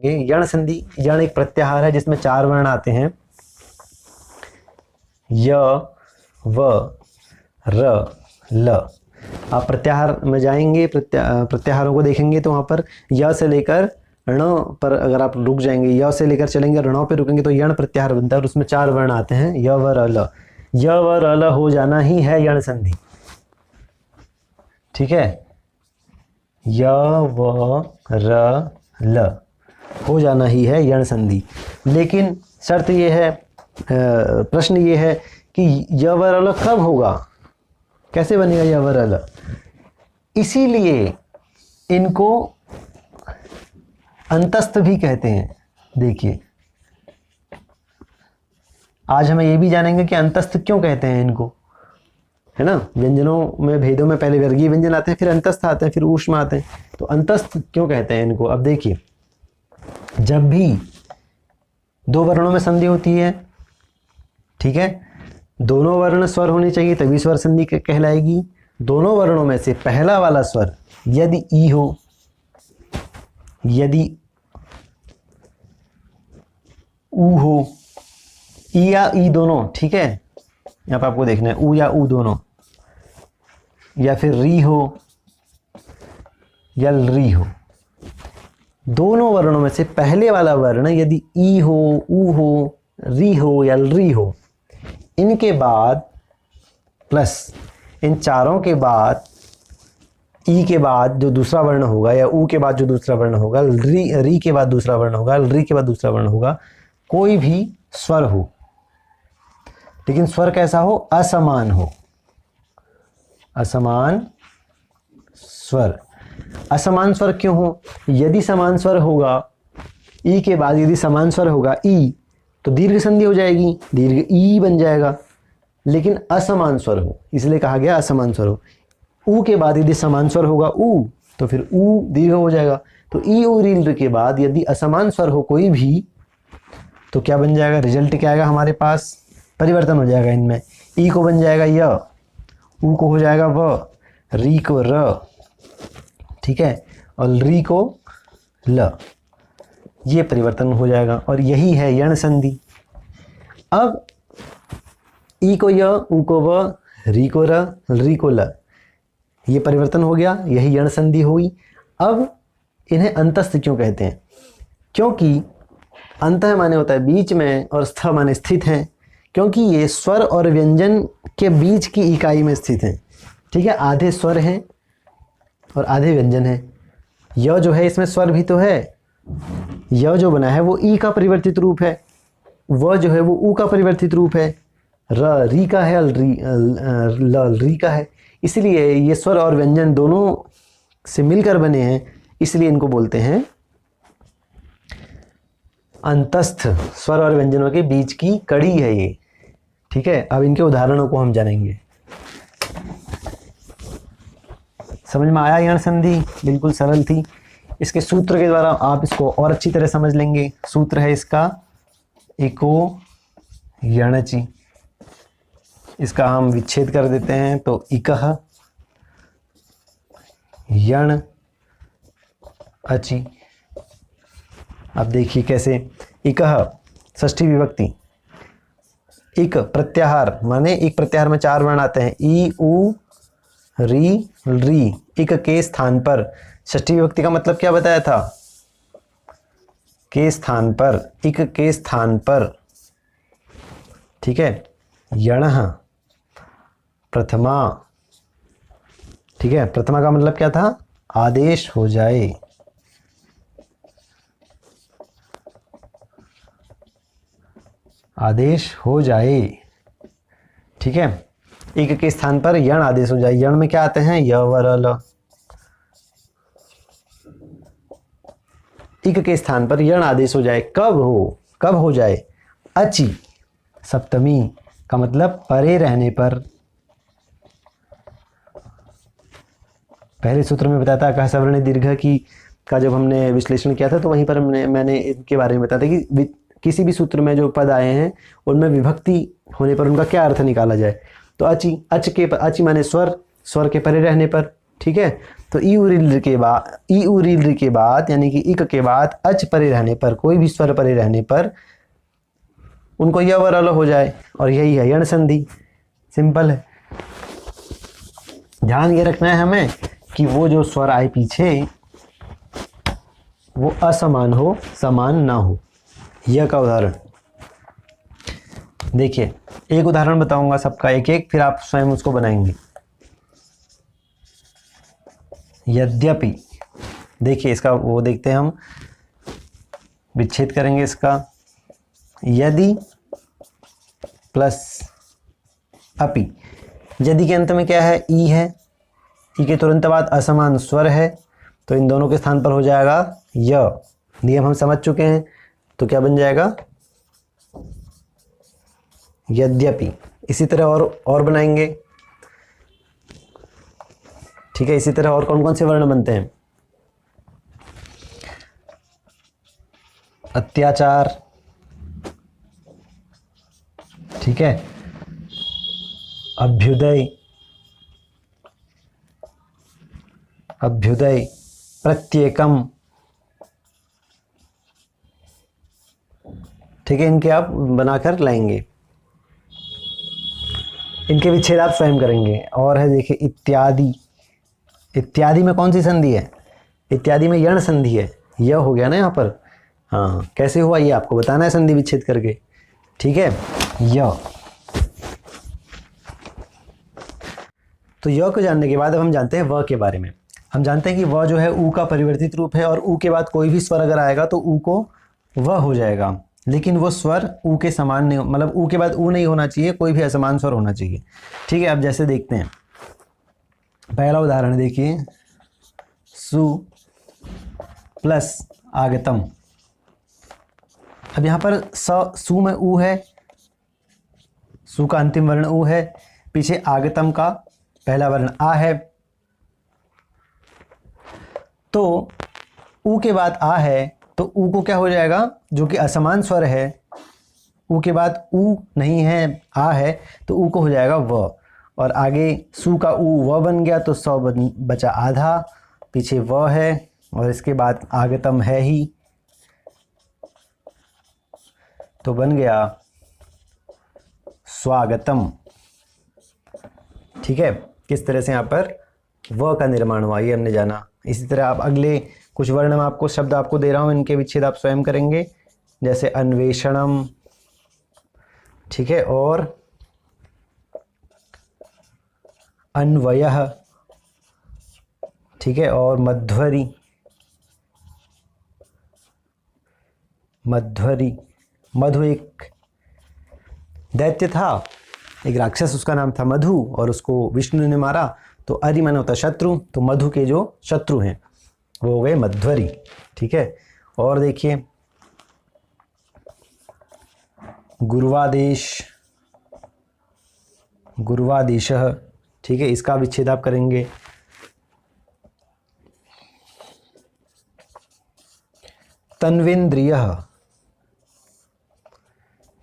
ये यण संधि। यण एक प्रत्याहार है जिसमें 4 वर्ण आते हैं, य, व, र, ल। आप प्रत्याहार में जाएंगे, प्रत्याहारों को देखेंगे तो वहाँ पर य से लेकर ण पर अगर आप रुक जाएंगे, य से लेकर चलेंगे ऋणों पे रुकेंगे तो यण प्रत्याहार बनता है और उसमें 4 वर्ण आते हैं, य, व, र, ल। य, व, र, ल हो जाना ही है यण संधि। ठीक है, य, व, र, ल हो जाना ही है यण संधि। लेकिन शर्त ये है, प्रश्न ये है कि य, व, र, ल कब होगा, कैसे बनेगा य, व, र, ल। इसीलिए इनको अंतस्थ भी कहते हैं। देखिए, आज हमें ये भी जानेंगे कि अंतस्थ क्यों कहते हैं इनको, है ना। व्यंजनों में, भेदों में पहले वर्गीय व्यंजन आते हैं, फिर अंतस्थ आते हैं, फिर ऊष्म आते हैं। तो अंतस्थ क्यों कहते हैं इनको। अब देखिए, जब भी 2 वर्णों में संधि होती है, ठीक है, दोनों वर्ण स्वर होने चाहिए तभी स्वर संधि कहलाएगी। दोनों वर्णों में से पहला वाला स्वर यदि ई हो, यदि ऊ हो, ई या ई दोनों, ठीक है, यहाँ पर आपको देखना है ऊ या ऊ दोनों, या फिर री हो या री हो, दोनों वर्णों में से पहले वाला वर्ण यदि ई हो, ऊ हो, री हो या री हो, इनके बाद प्लस इन चारों के बाद ई के बाद जो दूसरा वर्ण होगा या ऊ के बाद जो दूसरा वर्ण होगा, री के बाद दूसरा वर्ण होगा, री के बाद दूसरा वर्ण होगा, कोई भी स्वर हो, लेकिन स्वर कैसा हो, असमान हो। असमान स्वर। असमान स्वर क्यों हो, यदि समान स्वर होगा, ई के बाद यदि समान स्वर होगा ई, तो दीर्घ संधि हो जाएगी, दीर्घ ई बन जाएगा। लेकिन असमान स्वर हो, इसलिए कहा गया असमान स्वर हो। ऊ के बाद यदि समान स्वर होगा ऊ, तो फिर ऊ दीर्घ हो जाएगा। तो ई ऊ री के बाद यदि असमान स्वर हो कोई भी, तो क्या बन जाएगा, रिजल्ट क्या आएगा हमारे पास, परिवर्तन हो जाएगा इनमें। ई को बन जाएगा य, ऊ को हो जाएगा व, री को र, ठीक है, और री को ल। ये परिवर्तन हो जाएगा और यही है यण संधि। अब ई को य, ऊ को व, री को र, री को ल, ये परिवर्तन हो गया, यही यण संधि हुई। अब इन्हें अंतस्थ क्यों कहते हैं, क्योंकि अंतः माने होता है बीच में और स्थ माने स्थित हैं, क्योंकि ये स्वर और व्यंजन के बीच की इकाई में स्थित हैं। ठीक है, आधे स्वर हैं और आधे व्यंजन हैं। य जो है इसमें स्वर भी तो है, य जो बना है वो ई का परिवर्तित रूप है, व जो है वो ऊ का परिवर्तित रूप है, र री का है, ल री का है। इसलिए ये स्वर और व्यंजन दोनों से मिलकर बने हैं, इसलिए इनको बोलते हैं अंतस्थ। स्वर और व्यंजनों के बीच की कड़ी है ये। ठीक है, अब इनके उदाहरणों को हम जानेंगे। समझ में आया यण संधि, बिल्कुल सरल थी। इसके सूत्र के द्वारा आप इसको और अच्छी तरह समझ लेंगे। सूत्र है इसका इको यणचि। इसका हम विच्छेद कर देते हैं तो इकः यण अचि। अब देखिए कैसे, इकः षष्ठी विभक्ति, इक प्रत्याहार माने एक प्रत्याहार में 4 वर्ण आते हैं, ई ऊ री री। इक के स्थान पर, षष्ठी विभक्ति का मतलब क्या बताया था, के स्थान पर, इक के स्थान पर। ठीक है, यणः प्रथमा। ठीक है, प्रथमा का मतलब क्या था, आदेश हो जाए। आदेश हो जाए। ठीक है, एक के स्थान पर यण आदेश हो जाए। यण में क्या आते हैं, य व र ल। इक के स्थान पर यण आदेश हो जाए, कब हो जाए, अचि सप्तमी का मतलब परे रहने पर। पहले सूत्र में बताया था कह सवर्ण दीर्घ की का जब हमने विश्लेषण किया था तो वहीं पर मैंने इनके बारे में बताया था कि किसी भी सूत्र में जो पद आए हैं उनमें विभक्ति होने पर उनका क्या अर्थ निकाला जाए। तो अचि, अच के अचि माने स्वर, स्वर के परे रहने पर। ठीक है, तो ई उरील के बाद यानी कि इक के बाद अच परे रहने पर, कोई भी स्वर परे रहने पर उनको य वर अलग हो जाए, और यही है यण संधि। सिंपल है। ध्यान ये रखना है हमें कि वो जो स्वर आए पीछे वो असमान हो, समान ना हो। यह का उदाहरण देखिए, एक उदाहरण बताऊंगा सबका एक एक, फिर आप स्वयं उसको बनाएंगे। यद्यपि, देखिए इसका वो देखते हैं हम, विच्छेद करेंगे इसका। यदि प्लस अपि, यदि के अंत में क्या है? ई है, ई के तुरंत बाद असमान स्वर है, तो इन दोनों के स्थान पर हो जाएगा य। नियम हम समझ चुके हैं, तो क्या बन जाएगा? यद्यपि। इसी तरह और बनाएंगे, ठीक है। इसी तरह और कौन कौन से वर्ण बनते हैं? अत्याचार, ठीक है। अभ्युदय, अभ्युदय, प्रत्येकम, ठीक है। इनके आप बनाकर लाएंगे, इनके विच्छेद आप स्वयं करेंगे। और है देखिए इत्यादि, इत्यादि में कौन सी संधि है? इत्यादि में यण संधि है, यह हो गया ना यहाँ पर। हाँ, कैसे हुआ ये आपको बताना है संधि विच्छेद करके, ठीक है। य, तो य को जानने के बाद अब हम जानते हैं व के बारे में। हम जानते हैं कि व जो है ऊ का परिवर्तित रूप है, और ऊ के बाद कोई भी स्वर अगर आएगा तो ऊ को व हो जाएगा, लेकिन वो स्वर ऊ के समान नहीं, मतलब ऊ के बाद ऊ नहीं होना चाहिए, कोई भी असमान स्वर होना चाहिए, ठीक है। अब जैसे देखते हैं, पहला उदाहरण देखिए, सु प्लस आगतम। अब यहाँ पर सु में ऊ है, सु का अंतिम वर्ण ऊ है, पीछे आगतम का पहला वर्ण आ है, तो ऊ के बाद आ है, तो ऊ को क्या हो जाएगा? जो कि असमान स्वर है, ऊ के बाद ऊ नहीं है, आ है, तो ऊ को हो जाएगा व। और आगे सु का ऊ व बन गया, तो सौ बचा आधा, पीछे व है, और इसके बाद आगतम है ही, तो बन गया स्वागतम, ठीक है। किस तरह से यहाँ पर व का निर्माण हुआ ये हमने जाना। इसी तरह आप अगले कुछ वर्ण में आपको शब्द आपको दे रहा हूँ, इनके विच्छेद आप स्वयं करेंगे, जैसे अन्वेषणम, ठीक है, और अन्वयः, ठीक है, और मध्वरी, मध्वरी। मधु एक दैत्य था, एक राक्षस, उसका नाम था मधु, और उसको विष्णु ने मारा, तो अरि माने होता शत्रु, तो मधु के जो शत्रु हैं वो हो गए मध्वरी, ठीक है। और देखिए गुरुवादेश, गुरुवादेशः, ठीक है, इसका विच्छेद आप करेंगे। तन्वेन्द्रियः,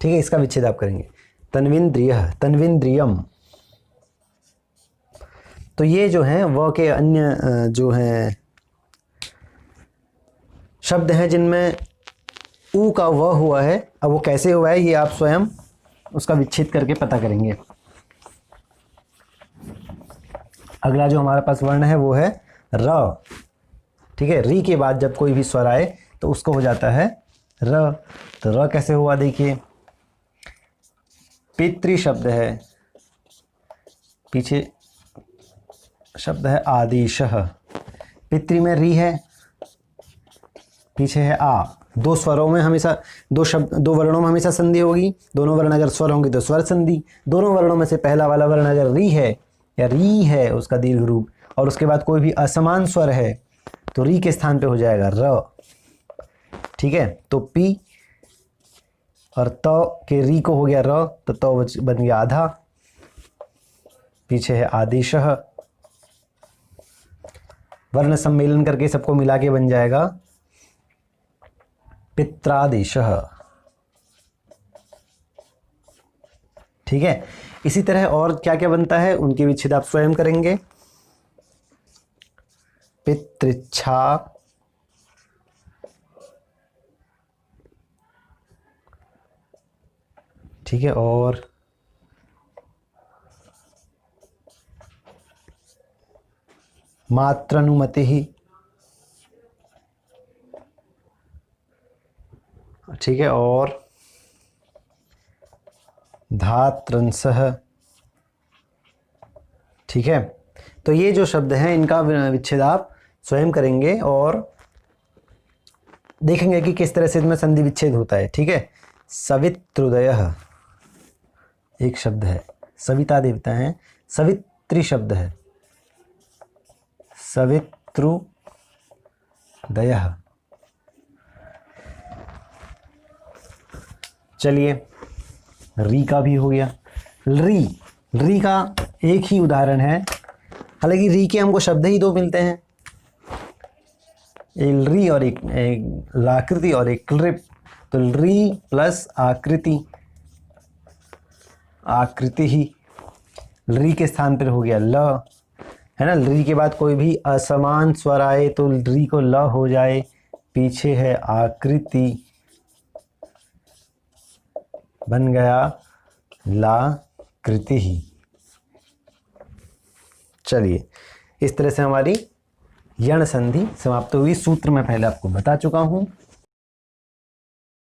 ठीक है, इसका विच्छेद आप करेंगे। तन्वेन्द्रियः, तन्वेन्द्रियम। तो ये जो हैं व के अन्य जो हैं शब्द हैं जिनमें ऊ का व हुआ है। अब वो कैसे हुआ है ये आप स्वयं उसका विच्छेद करके पता करेंगे। अगला जो हमारे पास वर्ण है वो है र, ठीक है। री के बाद जब कोई भी स्वर आए तो उसको हो जाता है र। तो र कैसे हुआ देखिए, पितृ शब्द है, पीछे शब्द है आदेशः, पितृ में री है, पीछे है आ। दो स्वरों में हमेशा, दो वर्णों में हमेशा संधि होगी। दोनों वर्ण अगर स्वर होंगे तो स्वर संधि। दोनों वर्णों में से पहला वाला वर्ण अगर री है या री है उसका दीर्घ रूप, और उसके बाद कोई भी असमान स्वर है तो री के स्थान पे हो जाएगा र, ठीक है। तो पी और त के री को हो गया र, तो त बन गया आधा, पीछे है आदेशः। वर्ण सम्मेलन करके सबको मिला के बन जाएगा पित्रादेशः, ठीक है। इसी तरह और क्या क्या बनता है उनके विच्छेद आप स्वयं करेंगे। पितृच्छा, ठीक है, और मात्रानुमति, ठीक है, और धात्रंसः, ठीक है। तो ये जो शब्द हैं इनका विच्छेद आप स्वयं करेंगे और देखेंगे कि किस तरह से इसमें संधि विच्छेद होता है, ठीक है। सवित्रोदयः एक शब्द है, सविता देवता हैं, सवित्री शब्द है, सवित्रुदयः। चलिए, री का भी हो गया। री का एक ही उदाहरण है, हालांकि री के हमको शब्द ही दो मिलते हैं, एक री और एक लाकृति और एक लृप। तो री प्लस आकृति, आकृति ही री के स्थान पर हो गया ल, है ना। री के बाद कोई भी असमान स्वर आए तो री को ल हो जाए, पीछे है आकृति, बन गया लाकृति ही। चलिए, इस तरह से हमारी यण संधि समाप्त हुई। सूत्र मैं पहले आपको बता चुका हूं।